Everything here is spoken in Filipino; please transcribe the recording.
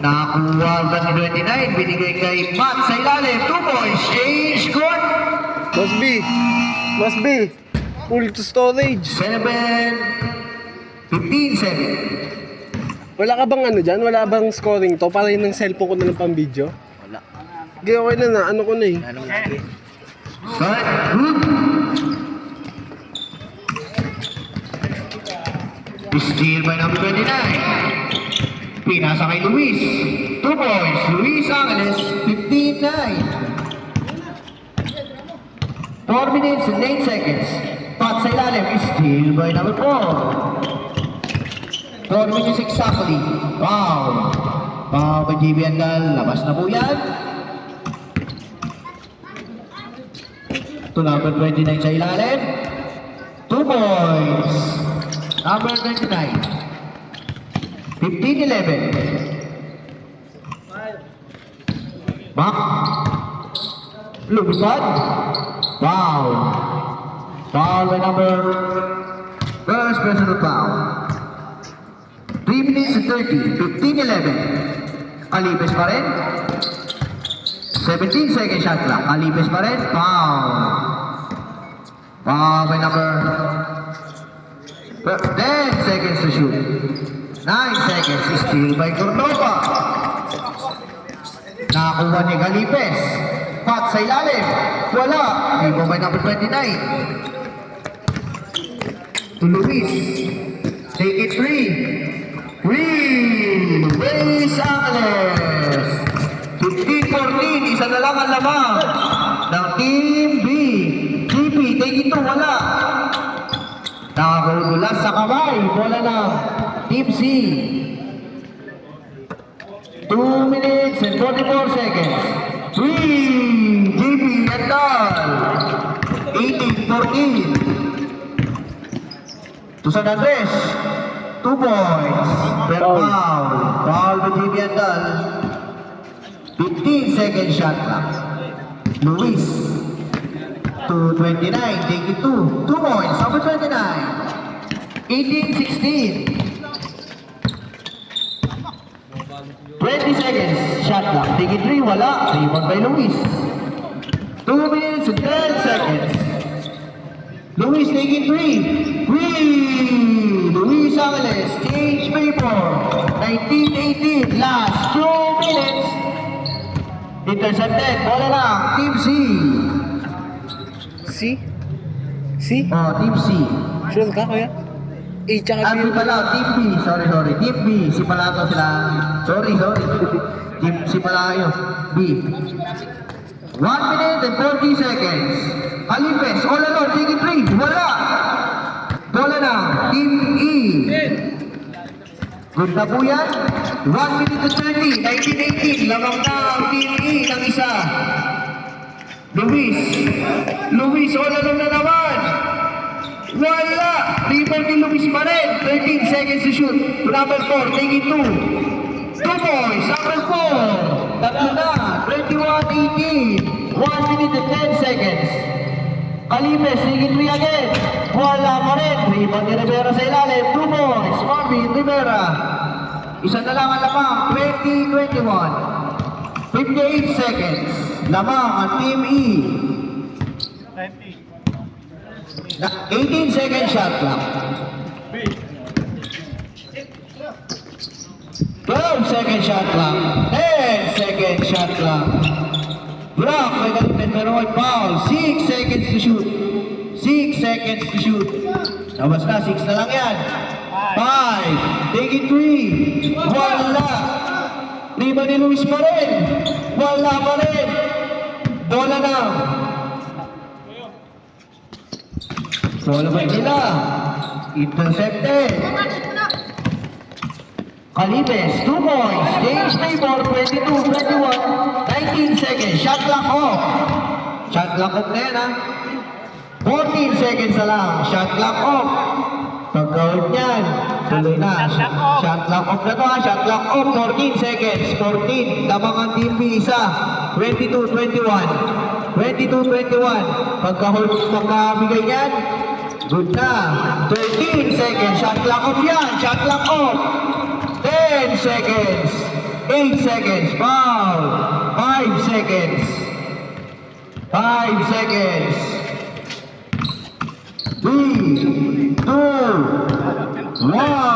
Nakakuha ba ni 29? Binigay kay Matt sa ilalim. 2 points. Change court. Must be. Full to storage. 15-7. Wala ka bang ano dyan? Wala bang scoring to? Para yun ng cellphone ko na lang pang video? Wala. Okay, okay na. Ano ko na eh. Anong lagi? Start. Good. Steal by number 29. Pinasa kay Luis. 2 points. Luis Angeles. 15-9. 4 minutes and 8 seconds. Pat sa ilalim. Steal by number 4. 4 minutes exactly. Wow. Wow by JB Andal. Labas na po yan. To number 29 sa ilalim. 2 points. Number 29. 15-11. Back. Lumipad. Wow. Foul by number first personal foul. 3 minutes and 30. 15-11. Alipes pa rin. 17 second shot clock. Alipes pa rin. Foul. Foul by number 10 seconds to shoot. 9 seconds. Steal by Cordova. Nakakuha ni Galipes. Pat sa ilalim. Wala. Ibo by number 29. To Luis. Take it 3. Luis Angeles. 15-14. Isa na lang ang lamang ng Team B. GP. Take it 2. Wala. Nakagulas sa kamay. Bola ng Team C. 2 minutes and 44 seconds. 3. JP Andal. 18-14. To San Andres. 2 points. Per foul. Foul by JP Andal. 15 second shot clock. Luis. To 29, take it 2. 2 points, number 29. 18-16. 20 seconds, shot clock. Take it 3, wala. Rebound by Luis. 2 minutes and 10 seconds. Luis, take it 3. Luis Angeles, change paper. 19-18, last 2 minutes. Intercepted, bola lang, Team C. C? Oh, Team C. Sure ka, kuya? A tsaka B. B pala, Team B. Sorry. Team B. Si pala to sila. Sorry. Team C pala kayo. B. 1 minute and 40 seconds. Alipes. All alone. Take it 3. Wala. Bola na. Team E. Good na po yan. 1 minute and 30. 19-18. Lamang na ang Team E ng isa. Luis, all alone na naman. Wala. Rebound ni Luis pa rin. 13 seconds to shoot. Number 4, take it 2. 2 points. Number 4. Tatlo na. 21-18. 1 minute and 10 seconds. Alipes, take it 3 again. Wala pa rin. Rebound ni Rivera sa ilalim. 2 points. Marvin Rivera. Isa na lang ang lamang. 20-21. 58 seconds. Lamang ang Team E. 18 second shot clock. 12 second shot clock. 10 second shot clock. Block by Galipes pero may foul. 6 seconds to shoot. 6 seconds to shoot. Labas na, 6 na lang yan. 5. Take it 3. Wala. Rebound ni Luis pa rin. Wala pa rin. Bola na. Bola ba nila? Intercepted. Calipes, 2 points. James Maybor, 22-21. 19 seconds. Shot clock off. Shot clock off na yan, ha? 14 seconds na lang. Shot clock off. Pag-out niyan. Tuloy na. Shot clock off na to, ha? Shot clock off. 14 seconds. 14. Lamang ang Team B isa. 22-21. 22-21. Pagkabigay niyan. Good na. 13 seconds. Shot clock off yan. Shot clock off. 10 seconds. 8 seconds. Foul. 5 seconds. 5 seconds. 3, 2, 1.